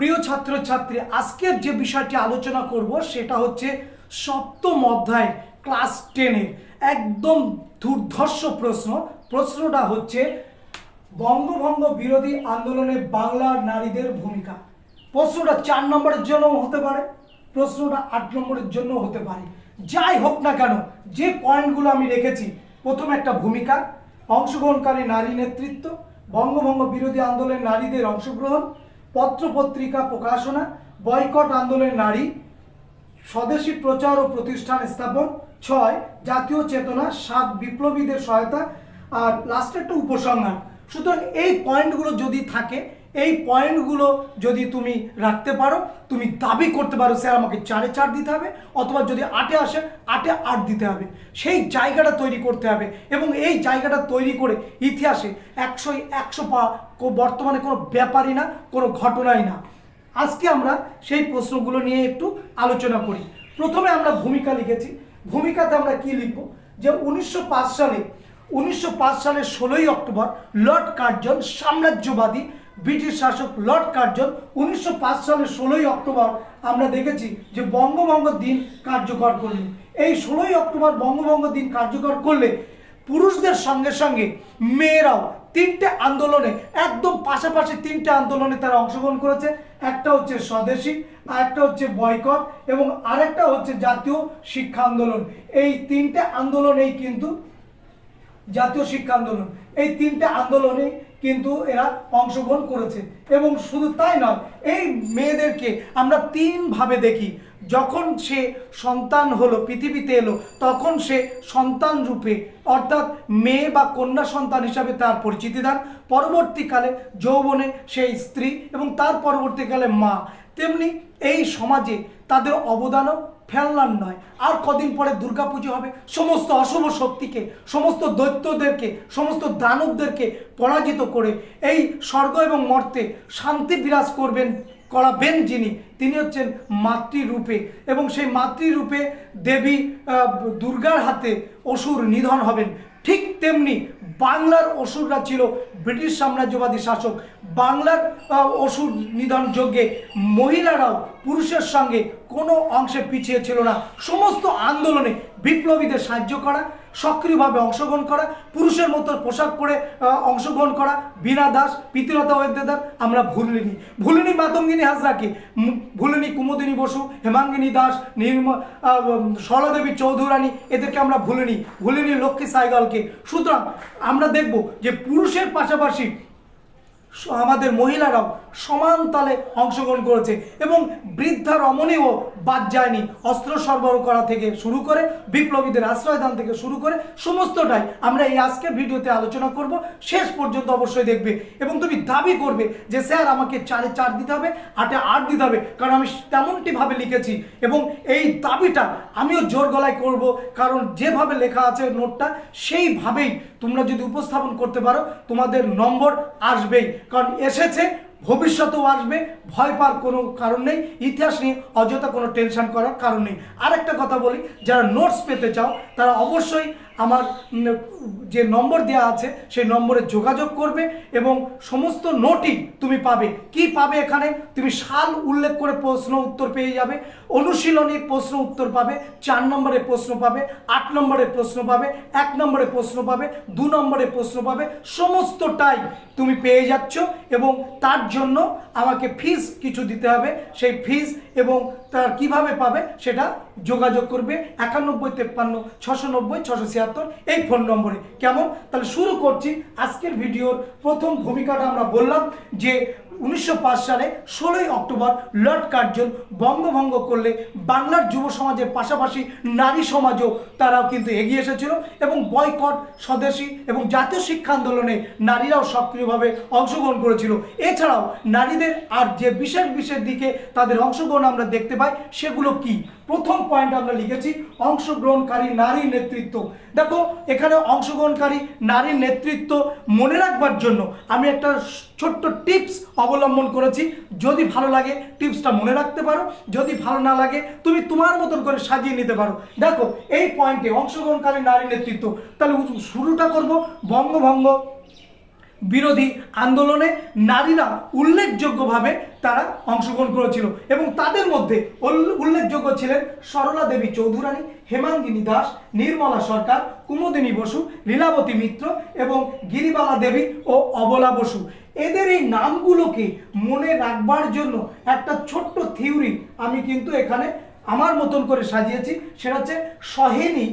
প্রিয় ছাত্রছাত্রী, আজকের যে বিষয়টি আলোচনা করব সেটা হচ্ছে সপ্তম অধ্যায় ক্লাস 10 এর একদম দুর্ধর্ষ প্রশ্নটা হচ্ছে বঙ্গভঙ্গ বিরোধী আন্দোলনে বাংলার নারীদের ভূমিকা। প্রশ্নটা 4 নম্বরের জন্য হতে পারে, প্রশ্নটা 8 নম্বরের জন্য হতে পারে। যাই হোক না কেন, যে পয়েন্টগুলো আমি রেখেছি, প্রথম একটা ভূমিকা, অংশগ্রহণকারী নারী নেতৃত্ব, বঙ্গভঙ্গ বিরোধী আন্দোলনে নারীদের অংশগ্রহণ, পত্রপত্রিকা প্রকাশনা, বয়কট আন্দোলনের নারী, স্বদেশী প্রচার ও প্রতিষ্ঠান স্থাপন, 6 জাতীয় চেতনা, 7 বিপ্লবীদের সহায়তা, আর লাস্টে একটা উপসংহার। সুতরাং এই পয়েন্টগুলো যদি থাকে, এই পয়েন্টগুলো যদি তুমি রাখতে পারো, তুমি দাবি করতে পারো স্যার আমাকে 4-এ 4 দিতে হবে, অথবা যদি 8-এ আসে 8-এ 8 দিতে হবে। সেই জায়গাটা তৈরি করতে হবে, এবং এই জায়গাটা তৈরি করে ইতিহাসে 100 পা বর্তমানে কোনো ব্যাপারই না, কোনো ঘটনাই না। আজকে আমরা সেই প্রশ্নগুলো নিয়ে একটু আলোচনা করি। প্রথমে আমরা ভূমিকা লিখেছি। ভূমিকাতে আমরা কি লিখব, যে 1905 সালের 16ই অক্টোবর লর্ড কার্জন, সাম্রাজ্যবাদী ব্রিটিশ শাসক লর্ড কার্জন 1905 সালের 16ই অক্টোবর আমরা দেখেছি যে বঙ্গভঙ্গ দিন কার্যকর করলেন। এই 16ই অক্টোবর বঙ্গভঙ্গ দিন কার্যকর করলে পুরুষদের সঙ্গে সঙ্গে মেয়েরাও 3টে আন্দোলনে, একদম পাশাপাশি 3টে আন্দোলনে তারা অংশগ্রহণ করেছে। একটা হচ্ছে স্বদেশী, আরেকটা হচ্ছে বয়কট, এবং আরেকটা হচ্ছে জাতীয় শিক্ষা আন্দোলন। এই 3টে আন্দোলনেই কিন্তু জাতীয় শিক্ষা আন্দোলন, এই 3টে আন্দোলনে কিন্তু এরা অংশগ্রহণ করেছে। এবং শুধু তাই নয়, এই মেয়েদেরকে আমরা 3 ভাবে দেখি। যখন সে সন্তান হলো, পৃথিবীতে এলো, তখন সে সন্তান রূপে, অর্থাৎ মেয়ে বা কন্যা সন্তান হিসাবে তার পরিচিতি দেন। পরবর্তীকালে যৌবনে সে স্ত্রী, এবং তার পরবর্তীকালে মা। তেমনি এই সমাজে তাদের অবদানও ফেলনার নয়। আর কদিন পরে দুর্গাপুজো হবে, সমস্ত অশুভ শক্তিকে, সমস্ত দৈত্যদেরকে, সমস্ত দানবদেরকে পরাজিত করে এই স্বর্গ এবং মর্তে শান্তি বিরাজ করাবেন যিনি, তিনি হচ্ছেন মাতৃরূপে। এবং সেই মাতৃরূপে দেবী দুর্গার হাতে অসুর নিধন হবেন। ঠিক তেমনি বাংলার অসুররা ছিল ব্রিটিশ সাম্রাজ্যবাদী শাসক। বাংলার অসুর নিধন যজ্ঞে মহিলারাও পুরুষের সঙ্গে কোনো অংশে পিছিয়ে ছিল না। সমস্ত আন্দোলনে বিপ্লবীদের সাহায্য করা, সক্রিয়ভাবে অংশগ্রহণ করা, পুরুষের মতো পোশাক পরে অংশগ্রহণ করা। বীণা দাস, প্রীতিলতা ওয়েদ্দেদার আমরা ভুলিনি মাতঙ্গিনী হাজরাকে, ভুলিনি কুমুদিনী বসু, হেমাঙ্গিনী দাস, সরলাদেবী চৌধুরানী, এদেরকে আমরা ভুলিনি লক্ষ্মী সাইগালকে। সুতরাং আমরা দেখব যে পুরুষের পাশাপাশি আমাদের মহিলারাও সমান তালে অংশগ্রহণ করেছে, এবং বৃদ্ধা রমণীও বাদ যায়নি। অস্ত্র সরবরাহ করা থেকে শুরু করে, বিপ্লবীদের আশ্রয়দান থেকে শুরু করে, সমস্তটাই আমরা এই আজকের ভিডিওতে আলোচনা করব। শেষ পর্যন্ত অবশ্যই দেখবে, এবং তুমি দাবি করবে যে স্যার আমাকে 4-এ 4 দিতে হবে, 8-এ 8 দিতে হবে, কারণ আমি তেমনটিভাবে লিখেছি। এবং এই দাবিটা আমিও জোর গলায় করব, কারণ যেভাবে লেখা আছে নোটটা, সেইভাবেই তোমরা যদি উপস্থাপন করতে পারো, তোমাদের নম্বর আসবেই। কারণ এসেছে, ভবিষ্যতেও আসবে, ভয় পাওয়ার কোনো কারণ নেই। ইতিহাস নিয়ে অযথা কোনো টেনশন করার কারণ নেই। আরেকটা কথা বলি, যারা নোটস পেতে চাও তারা অবশ্যই আমার যে নম্বর দেওয়া আছে সেই নম্বরে যোগাযোগ করবে, এবং সমস্ত নোটই তুমি পাবে। কি পাবে এখানে, তুমি সাল উল্লেখ করে প্রশ্ন উত্তর পেয়ে যাবে, অনুশীলনীর প্রশ্ন উত্তর পাবে, 4 নম্বরের প্রশ্ন পাবে, 8 নম্বরের প্রশ্ন পাবে, 1 নম্বরের প্রশ্ন পাবে, 2 নম্বরের প্রশ্ন পাবে, সমস্তটাই তুমি পেয়ে যাচ্ছ। এবং তার জন্য আমাকে ফিস কিছু দিতে হবে। সেই ফিস এবং তার কিভাবে পাবে সেটা যোগাযোগ করবে 9153 690 676 এই ফোন নম্বরে। কেমন? তাহলে শুরু করছি আজকের ভিডিওর প্রথম ভূমিকাটা। আমরা বললাম যে 1905 সালে 16ই অক্টোবর লর্ড কার্জন বঙ্গভঙ্গ করলে বাংলার যুব সমাজের পাশাপাশি নারী সমাজও তারাও কিন্তু এগিয়ে এসেছিল, এবং বয়কট, স্বদেশী এবং জাতীয় শিক্ষা আন্দোলনে নারীরাও সক্রিয়ভাবে অংশগ্রহণ করেছিল। এছাড়াও নারীদের আর যে বিশেষ দিকে তাদের অংশগ্রহণ আমরা দেখতে পাই, সেগুলো কি? প্রথম পয়েন্ট আমরা লিখেছি অংশগ্রহণকারী নারী নেতৃত্ব। দেখো, এখানে অংশগ্রহণকারী নারী নেতৃত্ব মনে রাখবার জন্য আমি একটা ছোট্ট টিপস অবলম্বন করেছি। যদি ভালো লাগে টিপসটা মনে রাখতে পারো, যদি ভালো না লাগে তুমি তোমার মতন করে সাজিয়ে নিতে পারো। দেখো, এই পয়েন্টে অংশগ্রহণকারী নারী নেতৃত্ব, তাহলে শুরুটা করব বঙ্গভঙ্গ বিরোধী আন্দোলনে নারীরা উল্লেখযোগ্যভাবে তারা অংশগ্রহণ করেছিল এবং তাদের মধ্যে উল্লেখযোগ্য ছিলেন সরলা দেবী চৌধুরানী, হেমাঙ্গিনী দাস, নির্মলা সরকার, কুমুদিনী বসু, লীলাবতী মিত্র এবং গিরিবালা দেবী ও অবলা বসু। এদের এই নামগুলোকে মনে রাখবার জন্য একটা ছোট্ট থিওরি আমি কিন্তু এখানে আমার মতন করে সাজিয়েছি। সেটা হচ্ছে সহেনী,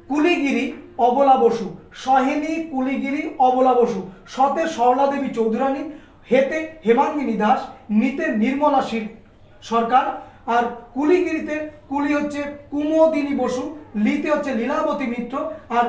কুলিগিরি, অবলা বসু। সহেনী, কুলিগিরি, অবলা বসু। সতে সরলা দেবী চৌধুরানী, হেতে হেমাঙ্গিনী দাস, নিতে নির্মলা সরকার, আর কুলিগিরিতে কুলি হচ্ছে কুমোদিনী বসু, লিতে হচ্ছে লীলাবতী মিত্র, আর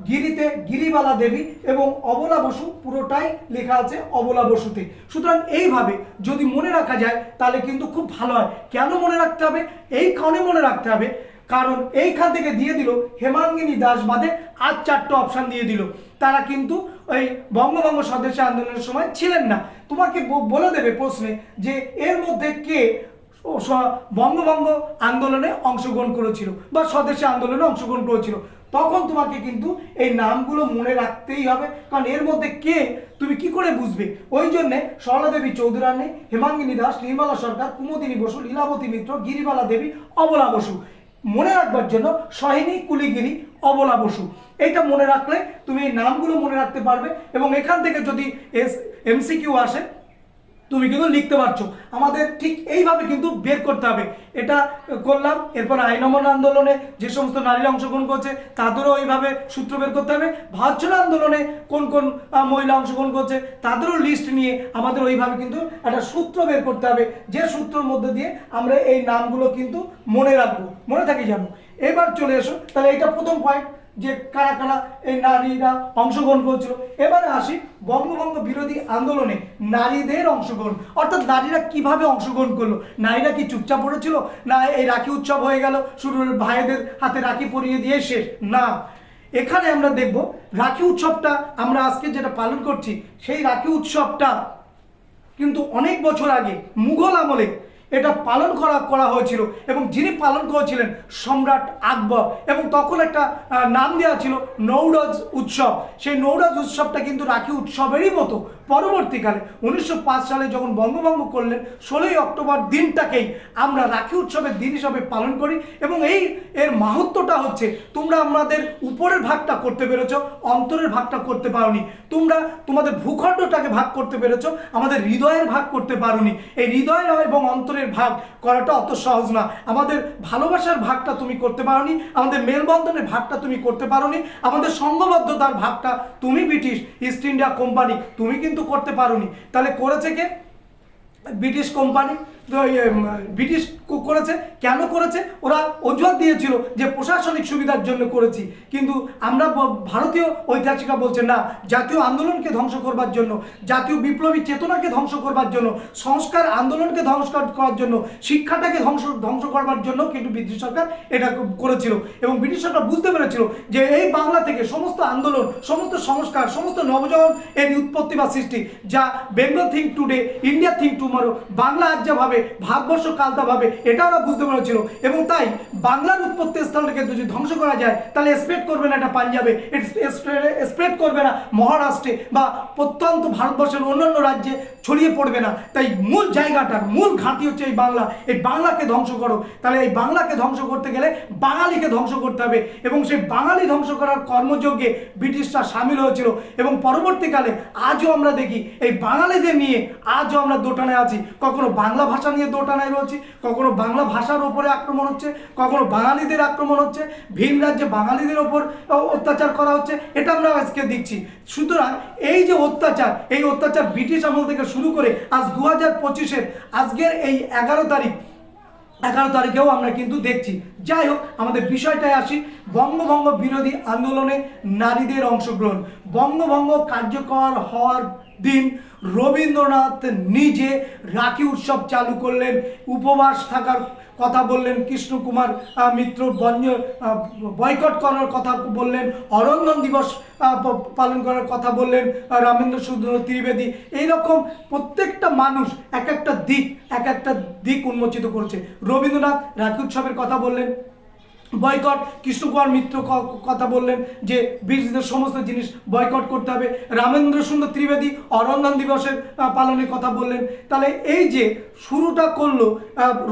গিরিতে গিরিবালা দেবী এবং অবলা বসু পুরোটাই লেখা আছে অবলা বসুতে। সুতরাং এইভাবে যদি মনে রাখা যায় তাহলে কিন্তু খুব ভালো হয়। কেন মনে রাখতে হবে? এই কারণে মনে রাখতে হবে কারণ এইখান থেকে দিয়ে দিল হেমাঙ্গিনী দাস বাদে আর 4টে অপশান দিয়ে দিল। তারা কিন্তু ওই বঙ্গভঙ্গ স্বদেশী আন্দোলনের সময় ছিলেন না। তোমাকে বলে দেবে প্রশ্নে যে এর মধ্যে কে বঙ্গভঙ্গ আন্দোলনে অংশগ্রহণ করেছিল বা স্বদেশী আন্দোলনে অংশগ্রহণ করেছিল, তখন তোমাকে কিন্তু এই নামগুলো মনে রাখতেই হবে। কারণ এর মধ্যে কে তুমি কি করে বুঝবে? ওই জন্যে সরলা দেবী চৌধুরানী, হেমাঙ্গিনী দাস, নির্মলা সরকার, কুমুদিনী বসু, লীলাবতী মিত্র, গিরিবালা দেবী, অবলা বসু মনে রাখবার জন্য সহেনী, কুলিগিরি, অবলা বসু এটা মনে রাখলে তুমি এই নামগুলো মনে রাখতে পারবে। এবং এখান থেকে যদি এমসিকিউ আসে তুমি কিন্তু লিখতে পারছো। আমাদের ঠিক এইভাবে কিন্তু বের করতে হবে। এটা করলাম। এরপর আইন অমান্য আন্দোলনে যে সমস্ত নারীরা অংশগ্রহণ করছে তাদেরও এইভাবে সূত্র বের করতে হবে। ভারত ছাড়ো আন্দোলনে কোন কোন মহিলা অংশগ্রহণ করছে তাদেরও লিস্ট নিয়ে আমাদের ওইভাবে কিন্তু একটা সূত্র বের করতে হবে, যে সূত্রের মধ্যে দিয়ে আমরা এই নামগুলো কিন্তু মনে রাখবো, মনে থাকি যেন। এবার চলে এসো, তাহলে এটা প্রথম পয়েন্ট যে কারা কারা এই নারীরা অংশগ্রহণ করছিল। এবারে আসি বঙ্গভঙ্গ বিরোধী আন্দোলনে নারীদের অংশগ্রহণ, অর্থাৎ নারীরা কিভাবে অংশগ্রহণ করলো। নারীরা কি চুপচাপ পড়েছিল, না এই রাখি উৎসব হয়ে গেল শুরু ভাইদের হাতে রাখি পরিয়ে দিয়ে শেষ? না, এখানে আমরা দেখব রাখি উৎসবটা আমরা আজকে যেটা পালন করছি সেই রাখি উৎসবটা কিন্তু অনেক বছর আগে মুঘল আমলে এটা পালন করা হয়েছিল এবং যিনি পালন করেছিলেন সম্রাট আকবর, এবং তখন একটা নাম দেওয়া ছিল নৌরজ উৎসব। সেই নৌরজ উৎসবটা কিন্তু রাখি উৎসবেরই মতো পরবর্তীকালে 1905 সালে যখন বঙ্গভঙ্গ করলেন 16ই অক্টোবর দিনটাকেই আমরা রাখি উৎসবের দিন হিসাবে পালন করি। এবং এর মাহাত্ম্যটা হচ্ছে তোমরা আমাদের উপরের ভাগটা করতে পেরেছ, অন্তরের ভাগটা করতে পারোনি। তোমরা তোমাদের ভূখণ্ডটাকে ভাগ করতে পেরেছ, আমাদের হৃদয়ের ভাগ করতে পারোনি। এই হৃদয়ের এবং অন্তরের ভাগ করাটা অত সহজ না। আমাদের ভালোবাসার ভাগটা তুমি করতে পারোনি, আমাদের মেলবন্ধনের ভাগটা তুমি করতে পারোনি, আমাদের সংঘবদ্ধতার ভাগটা তুমি ব্রিটিশ ইস্ট ইন্ডিয়া কোম্পানি তুমি কিন্তু করতে পারোনি। তাহলে করেছে কে? British company. ব্রিটিশ করেছে। কেন করেছে? ওরা অজুহাত দিয়েছিল যে প্রশাসনিক সুবিধার জন্য করেছি, কিন্তু আমরা ভারতীয় ঐতিহাসিকরা বলছেন না, জাতীয় আন্দোলনকে ধ্বংস করবার জন্য, জাতীয় বিপ্লবী চেতনাকে ধ্বংস করবার জন্য, সংস্কার আন্দোলনকে ধ্বংস করার জন্য, শিক্ষাটাকে ধ্বংস করবার জন্য কিন্তু ব্রিটিশ সরকার এটা করেছিল। এবং ব্রিটিশ সরকার বুঝতে পেরেছিল যে এই বাংলা থেকে সমস্ত আন্দোলন, সমস্ত সংস্কার, সমস্ত নবজীবন এর উৎপত্তি বা সৃষ্টি, যা Bengal think today, India think tomorrow, Bangla আজ যা ভাবে ভারতবর্ষ কালতা ভাবে, এটা ওরা বুঝতে পেরেছিল। এবং তাই বাংলার উৎপত্তি স্থলটাকে যদি ধ্বংস করা যায় তাহলে স্প্রেড করবে না এটা পাঞ্জাবে, স্প্রেড করবে না মহারাষ্ট্রে বা প্রত্যন্ত ভারতবর্ষের অন্যান্য রাজ্যে ছড়িয়ে পড়বে না। তাই মূল জায়গাটার মূল ঘাঁটি হচ্ছে এই বাংলা। এই বাংলাকে ধ্বংস করো। তাহলে এই বাংলাকে ধ্বংস করতে গেলে বাঙালিকে ধ্বংস করতে হবে, এবং সেই বাঙালি ধ্বংস করার কর্মযজ্ঞে ব্রিটিশরা সামিল হয়েছিল। এবং পরবর্তীকালে আজও আমরা দেখি এই বাঙালিদের নিয়ে আজও আমরা দোটানায় আছি। কখনো বাংলা ভাষা নিয়ে দোটানায় রয়েছি, কখনো বাংলা ভাষার ওপরে আক্রমণ হচ্ছে, কখনো বাঙালিদের আক্রমণ হচ্ছে, ভিন রাজ্যে বাঙালিদের ওপর অত্যাচার করা হচ্ছে, এটা আমরা আজকে দেখছি। সুতরাং এই যে অত্যাচার, এই অত্যাচার ব্রিটিশ আমল থেকে শুরু করে আজ 2025-এর আজকের এই 11 তারিখেও আমরা কিন্তু দেখছি। যাই হোক, আমাদের বিষয়টায় আসি। বঙ্গভঙ্গ বিরোধী আন্দোলনে নারীদের অংশগ্রহণ। বঙ্গভঙ্গ কার্যকর হওয়ার দিন রবীন্দ্রনাথ নিজে রাখি উৎসব চালু করলেন, উপবাস থাকার কথা বললেন, কৃষ্ণকুমার মিত্র বয়কট করার কথা বললেন, অরন্ধন দিবস পালন করার কথা বললেন, রামেন্দ্র সুন্দর ত্রিবেদী, এইরকম প্রত্যেকটা মানুষ এক একটা দিক উন্মোচিত করেছে। রবীন্দ্রনাথ রাখি উৎসবের কথা বললেন, বয়কট, কৃষ্ণকুমার মিত্র কথা বললেন যে ব্রিটিশদের সমস্ত জিনিস বয়কট করতে হবে। রামেন্দ্র সুন্দর ত্রিবেদী অরণ্যন দিবসের পালনের কথা বললেন। তাহলে এই যে শুরুটা করলো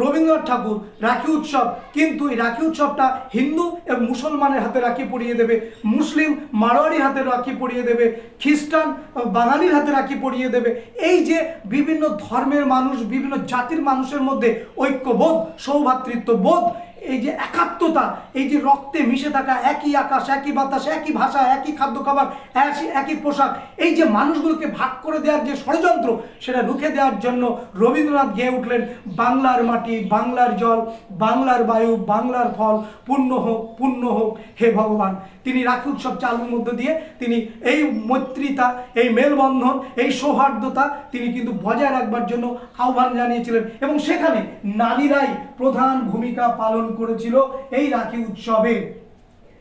রবীন্দ্রনাথ ঠাকুর রাখি উৎসব, কিন্তু এই রাখি উৎসবটা হিন্দু এবং মুসলমানের হাতে রাখি পরিয়ে দেবে, মুসলিম মারোয়ারির হাতে রাখি পরিয়ে দেবে, খ্রিস্টান বাঙালির হাতে রাখি পরিয়ে দেবে। এই যে বিভিন্ন ধর্মের মানুষ, বিভিন্ন জাতির মানুষের মধ্যে ঐক্যবোধ, সৌভ্রাতৃত্ববোধ, এই যে একাত্মতা, এই যে রক্তে মিশে থাকা, একই আকাশ, একই বাতাস, একই ভাষা, একই খাদ্য খাবার, একই পোশাক, এই যে মানুষগুলোকে ভাগ করে দেওয়ার যে ষড়যন্ত্র, সেটা রুখে দেওয়ার জন্য রবীন্দ্রনাথ গেয়ে উঠলেন, বাংলার মাটি, বাংলার জল, বাংলার বায়ু, বাংলার ফল, পূর্ণ হোক, পূর্ণ হোক হে ভগবান। তিনি রাখি উৎসব চালুর মধ্য দিয়ে তিনি এই মৈত্রীতা, এই মেলবন্ধন, এই সৌহার্দ্যতা তিনি কিন্তু বজায় রাখবার জন্য আহ্বান জানিয়েছিলেন, এবং সেখানে নারীরাই প্রধান ভূমিকা পালন করেছিল এই রাখি উৎসবে।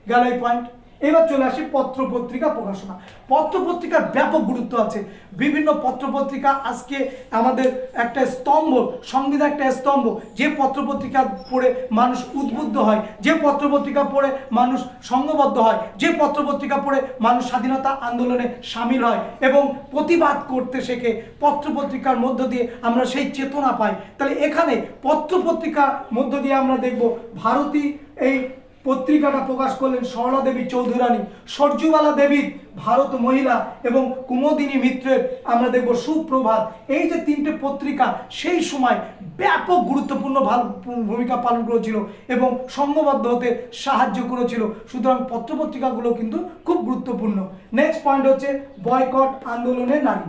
গেল এই পয়েন্ট। এবার চলে আসি পত্র পত্রিকা প্রকাশনা। পত্র পত্রিকার ব্যাপক গুরুত্ব আছে। বিভিন্ন পত্র পত্রিকা আজকে আমাদের একটা স্তম্ভ, সংবিধান একটা স্তম্ভ। যে পত্র পত্রিকা পড়ে মানুষ উদ্বুদ্ধ হয়, যে পত্র পত্রিকা পড়ে মানুষ সংঘবদ্ধ হয়, যে পত্র পত্রিকা পড়ে মানুষ স্বাধীনতা আন্দোলনে সামিল হয় এবং প্রতিবাদ করতে শেখে, পত্র পত্রিকার মধ্য দিয়ে আমরা সেই চেতনা পাই। তাহলে এখানে পত্র পত্রিকার মধ্য দিয়ে আমরা দেখব ভারতী এই পত্রিকাটা প্রকাশ করলেন সরলা দেবী চৌধুরানী, সরজুবালা দেবীর ভারত মহিলা এবং কুমোদিনী মিত্রের আমরা দেখব সুপ্রভাত। এই যে তিনটে পত্রিকা সেই সময় ব্যাপক গুরুত্বপূর্ণ ভূমিকা পালন করেছিল এবং সংঘবদ্ধ হতে সাহায্য করেছিল। সুতরাং পত্রপত্রিকাগুলো কিন্তু খুব গুরুত্বপূর্ণ। নেক্সট পয়েন্ট হচ্ছে বয়কট আন্দোলনের নারী।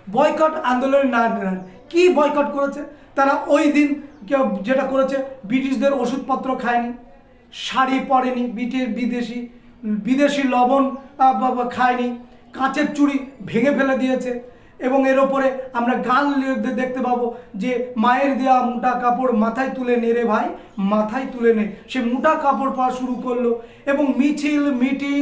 বয়কট আন্দোলনের নারীরা কি বয়কট করেছে? তারা ওই দিন যেটা করেছে, ব্রিটিশদের ওষুধপত্র খায়নি, শাড়ি পরেনি, বিদেশি লবণ খায়নি, কাঁচের চুড়ি ভেঙে ফেলে দিয়েছে, এবং এর ওপরে আমরা গান দেখতে পাবো যে মায়ের দেওয়া মোটা কাপড় মাথায় তুলে নে রে ভাই, মাথায় তুলে নে। সে মোটা কাপড় পরা শুরু করলো এবং মিছিল, মিটিং,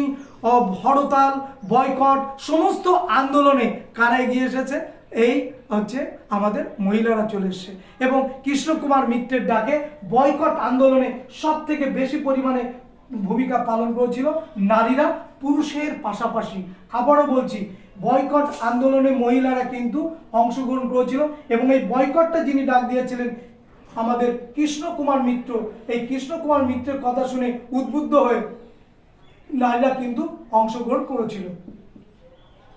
হরতাল, বয়কট সমস্ত আন্দোলনে কারা এগিয়ে এসেছে? এই হচ্ছে আমাদের মহিলারা চলে এসছে। এবং কৃষ্ণকুমার মিত্রের ডাকে বয়কট আন্দোলনে সব থেকে বেশি পরিমাণে ভূমিকা পালন করেছিল নারীরা পুরুষের পাশাপাশি। আবারও বলছি, বয়কট আন্দোলনে মহিলারা কিন্তু অংশগ্রহণ করেছিল, এবং এই বয়কটটা যিনি ডাক দিয়েছিলেন আমাদের কৃষ্ণকুমার মিত্র। এই কৃষ্ণকুমার মিত্রের কথা শুনে উদ্বুদ্ধ হয়ে নারীরা কিন্তু অংশগ্রহণ করেছিল।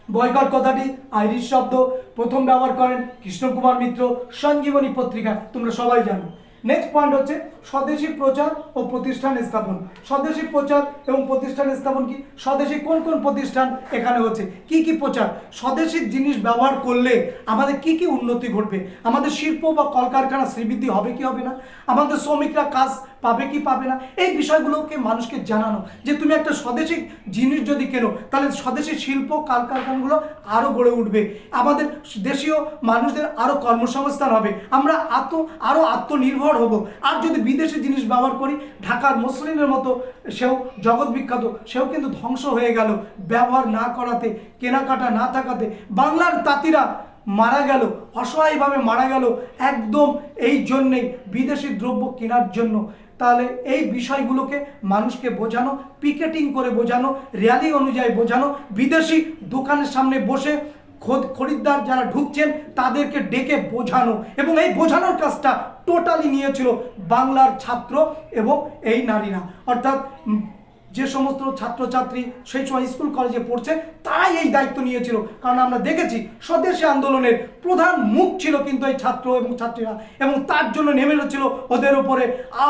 বয়কট কথাটি আইরিশ শব্দ, প্রথম ব্যবহার করেন কৃষ্ণকুমার মিত্র, সঞ্জীবনী পত্রিকা, তোমরা সবাই জানো। নেক্সট পয়েন্ট হচ্ছে স্বদেশী প্রচার ও প্রতিষ্ঠান স্থাপন। স্বদেশী প্রচার এবং প্রতিষ্ঠান স্থাপন কি? স্বদেশী কোন কোন প্রতিষ্ঠান এখানে হচ্ছে, কি কি প্রচার? স্বদেশী জিনিস ব্যবহার করলে আমাদের কি কি উন্নতি ঘটবে? আমাদের শিল্প বা কলকারখানা শ্রীবৃদ্ধি হবে কি হবে না? আমাদের শ্রমিকরা কাজ পাবে কি পাবে না? এই বিষয়গুলোকে মানুষকে জানানো যে তুমি একটা স্বদেশী জিনিস যদি কেনো তাহলে স্বদেশী শিল্প কলকারখানাগুলো আরও গড়ে উঠবে, আমাদের দেশীয় মানুষদের আরও কর্মসংস্থান হবে, আমরা আরও আত্মনির্ভর হব। আর যদি বিদেশি জিনিস ব্যবহার করি, ঢাকার মসলিনের মতো সেও জগৎ বিখ্যাত, সেও কিন্তু ধ্বংস হয়ে গেল ব্যবহার না করাতে, কেনাকাটা না থাকাতে। বাংলার তাঁতিরা মারা গেল, অসহায়ভাবে মারা গেল একদম এই জন্যেই বিদেশি দ্রব্য কেনার জন্য। তাহলে এই বিষয়গুলোকে মানুষকে বোঝানো, পিকেটিং করে বোঝানো, র্যালি অনুযায়ী বোঝানো, বিদেশি দোকানের সামনে বসে খরিদ্দার যারা ঢুকছেন তাদেরকে ডেকে বোঝানো, এবং এই বোঝানোর কাজটা টোটালি নিয়েছিল বাংলার ছাত্র এবং এই নারীরা। অর্থাৎ যে সমস্ত ছাত্রছাত্রী সেই সময় স্কুল কলেজে পড়ছে তারাই এই দায়িত্ব নিয়েছিল, কারণ আমরা দেখেছি স্বদেশী আন্দোলনের প্রধান মুখ ছিল কিন্তু এই ছাত্র এবং ছাত্রীরা, এবং তার জন্য নেমে এসেছিল ওদের ওপরে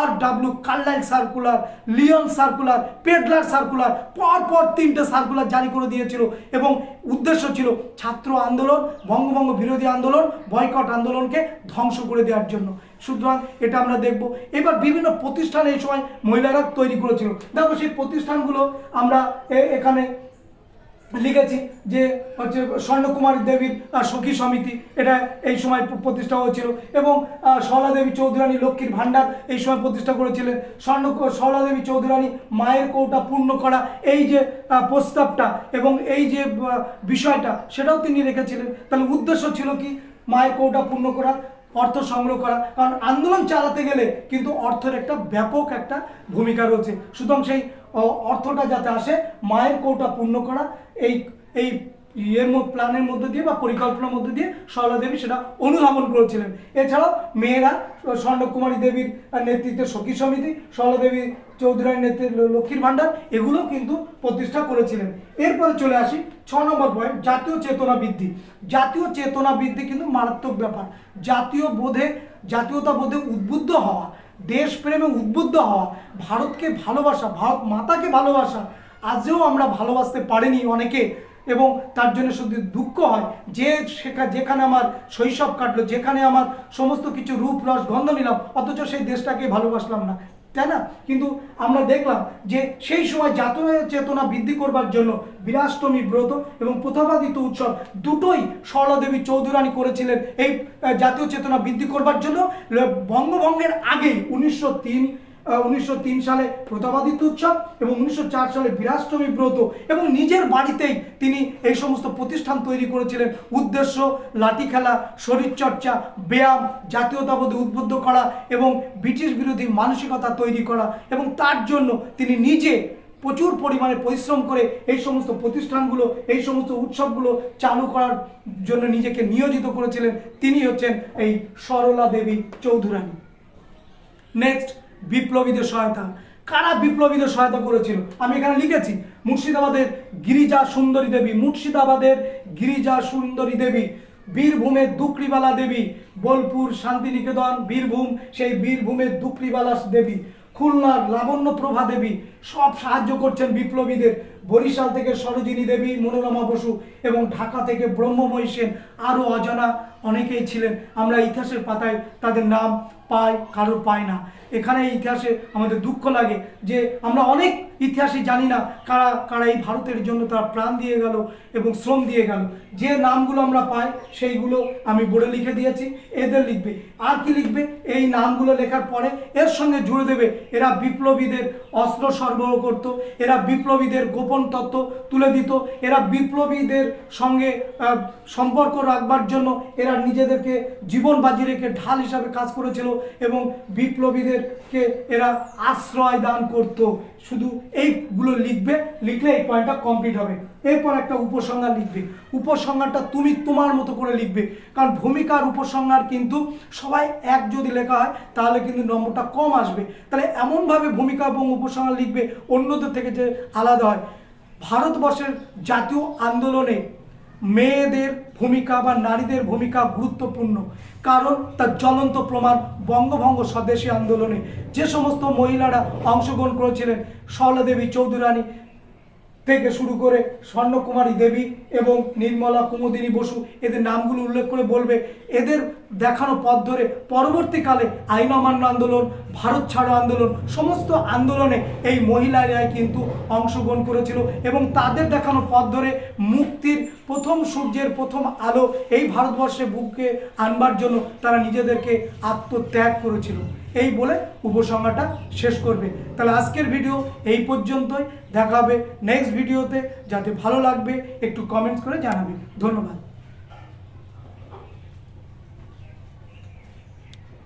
RW Carlyle circular, Leon circular, Pedlar circular, পরপর 3টে সার্কুলার জারি করে দিয়েছিল, এবং উদ্দেশ্য ছিল ছাত্র আন্দোলন, বঙ্গভঙ্গ বিরোধী আন্দোলন, বয়কট আন্দোলনকে ধ্বংস করে দেওয়ার জন্য। সুতরাং এটা আমরা দেখব। এবার বিভিন্ন প্রতিষ্ঠান এই সময় মহিলারা তৈরি করেছিল। দেখো সেই প্রতিষ্ঠানগুলো আমরা এখানে লিখেছি যে হচ্ছে স্বর্ণকুমারী দেবীর সখী সমিতি, এটা এই সময় প্রতিষ্ঠা হয়েছিল, এবং সরলা দেবী চৌধুরানী লক্ষ্মীর ভাণ্ডার এই সময় প্রতিষ্ঠা করেছিলেন। সরলা দেবী চৌধুরানী মায়ের কৌটা পূর্ণ করা এই যে প্রস্তাবটা এবং এই যে বিষয়টা সেটাও তিনি রেখেছিলেন। তাহলে উদ্দেশ্য ছিল কি? মায়ের কৌটা পূর্ণ করা, অর্থ সংগ্রহ করা, কারণ আন্দোলন চালাতে গেলে কিন্তু অর্থের একটা ব্যাপক একটা ভূমিকা রয়েছে। সুতরাং সেই অর্থটা যাতে আসে, মায়ের কৌটা পূর্ণ করা, এই এই প্ল্যানের মধ্যে দিয়ে বা পরিকল্পনার মধ্যে দিয়ে সরলা দেবী সেটা অনুধাবন করেছিলেন। এছাড়াও মেয়েরা স্বর্ণকুমারী দেবীর নেতৃত্বে সখী সমিতি, সরলা দেবী চৌধুরানীর নেতৃত্বে লক্ষ্মীর ভাণ্ডার, এগুলো কিন্তু প্রতিষ্ঠা করেছিলেন। এরপরে চলে আসি 6 নম্বর পয়েন্ট, জাতীয় চেতনা বৃদ্ধি। জাতীয় চেতনা বৃদ্ধি কিন্তু মারাত্মক ব্যাপার। জাতীয়তা বোধে উদ্বুদ্ধ হওয়া, দেশপ্রেমে উদ্বুদ্ধ হওয়া, ভারতকে ভালোবাসা, ভারত মাতাকে ভালোবাসা। আজও আমরা ভালোবাসতে পারিনি অনেকে, এবং তার জন্য শুধু দুঃখ হয় যে যেখানে আমার শৈশব কাটলো, যেখানে আমার সমস্ত কিছু রূপ রস গন্ধ নিলাম, অথচ সেই দেশটাকে ভালোবাসলাম না, তাই না? কিন্তু আমরা দেখলাম যে সেই সময় জাতীয় চেতনা বৃদ্ধি করবার জন্য বীরাষ্টমী ব্রত এবং প্রথাবাদিত উৎসব দুটোই সরলা দেবী চৌধুরানী করেছিলেন। এই জাতীয় চেতনা বৃদ্ধি করবার জন্য বঙ্গভঙ্গের আগেই 1903 সালে প্রতাপাদিত্য উৎসব এবং 1904 সালে বীরাষ্টমী ব্রত, এবং নিজের বাড়িতেই তিনি এই সমস্ত প্রতিষ্ঠান তৈরি করেছিলেন। উদ্দেশ্য লাঠি খেলা, শরীরচর্চা, ব্যায়াম, জাতীয়তাবোধে উদ্বুদ্ধ করা এবং ব্রিটিশ বিরোধী মানসিকতা তৈরি করা, এবং তার জন্য তিনি নিজে প্রচুর পরিমাণে পরিশ্রম করে এই সমস্ত প্রতিষ্ঠানগুলো, এই সমস্ত উৎসবগুলো চালু করার জন্য নিজেকে নিয়োজিত করেছিলেন। তিনি হচ্ছেন এই সরলা দেবী চৌধুরানী। নেক্সট, বিপ্লবীদের সহায়তা। কারা বিপ্লবীদের সহায়তা করেছিল? আমি এখানে লিখেছি মুর্শিদাবাদের গিরিজা সুন্দরী দেবী, মুর্শিদাবাদের গিরিজা সুন্দরী দেবী, বীরভূমের দুকরিবালা দেবী, বোলপুর শান্তিনিকেতন বীরভূম, সেই বীরভূমের দুকরিবালা দেবী, খুলনার লাবণ্য প্রভা দেবী, সব সাহায্য করছেন বিপ্লবীদের। বরিশাল থেকে সরোজিনী দেবী, মনোরমা বসু, এবং ঢাকা থেকে ব্রহ্মময়ী সেন, আরও অজানা অনেকেই ছিলেন। আমরা ইতিহাসের পাতায় তাদের নাম পাই, কারোর পাই না। এখানে ইতিহাসে আমাদের দুঃখ লাগে যে আমরা অনেক ইতিহাসই জানি না কারা কারা এই ভারতের জন্য তারা প্রাণ দিয়ে গেল এবং শ্রম দিয়ে গেল। যে নামগুলো আমরা পাই সেইগুলো আমি বোর্ডে লিখে দিয়েছি, এদের লিখবে। আর কি লিখবে? এই নামগুলো লেখার পরে এর সঙ্গে জুড়ে দেবে এরা বিপ্লবীদের অস্ত্র সরবরাহ করত, এরা বিপ্লবীদের গোপন তথ্য তুলে দিত, এরা বিপ্লবীদের সঙ্গে সম্পর্ক রাখবার জন্য এরা নিজেদেরকে জীবন বাজি রেখে ঢাল হিসাবে কাজ করেছিল, এবং বিপ্লবীদেরকে এরা আশ্রয় দান করত। শুধু এইগুলো লিখবে, লিখলে এই পয়েন্টটা কমপ্লিট হবে। এরপর একটা উপসংহার লিখবে। উপসংহারটা তুমি তোমার মতো করে লিখবে, কারণ ভূমিকা আর উপসংহার কিন্তু সবাই এক যদি লেখা হয় তাহলে কিন্তু নম্বরটা কম আসবে। তাহলে এমনভাবে ভূমিকা এবং উপসংহার লিখবে অন্যদের থেকে যে আলাদা হয়। ভারতবর্ষের জাতীয় আন্দোলনে মেয়েদের ভূমিকা বা নারীদের ভূমিকা গুরুত্বপূর্ণ, কারণ তার জ্বলন্ত প্রমাণ বঙ্গভঙ্গ স্বদেশী আন্দোলনে যে সমস্ত মহিলারা অংশগ্রহণ করেছিলেন, সরলা দেবী চৌধুরানী থেকে শুরু করে স্বর্ণকুমারী দেবী এবং নির্মলা কুমুদিনী বসু, এদের নামগুলো উল্লেখ করে বলবে। এদের দেখানো পথ ধরে পরবর্তীকালে আইন অমান্য আন্দোলন, ভারত ছাড়ো আন্দোলন, সমস্ত আন্দোলনে এই মহিলারাই কিন্তু অংশগ্রহণ করেছিল, এবং তাদের দেখানো পথ ধরে মুক্তির প্রথম সূর্যের প্রথম আলো এই ভারতবর্ষে বুকে আনবার জন্য তারা নিজেদেরকে আত্মত্যাগ করেছিল। এই বলে উপসংহারটা শেষ করবে। তাহলে আজকের ভিডিও এই পর্যন্তই। দেখা হবে নেক্সট ভিডিওতে। যাতে ভালো লাগবে একটু কমেন্টস করে জানাবে। ধন্যবাদ।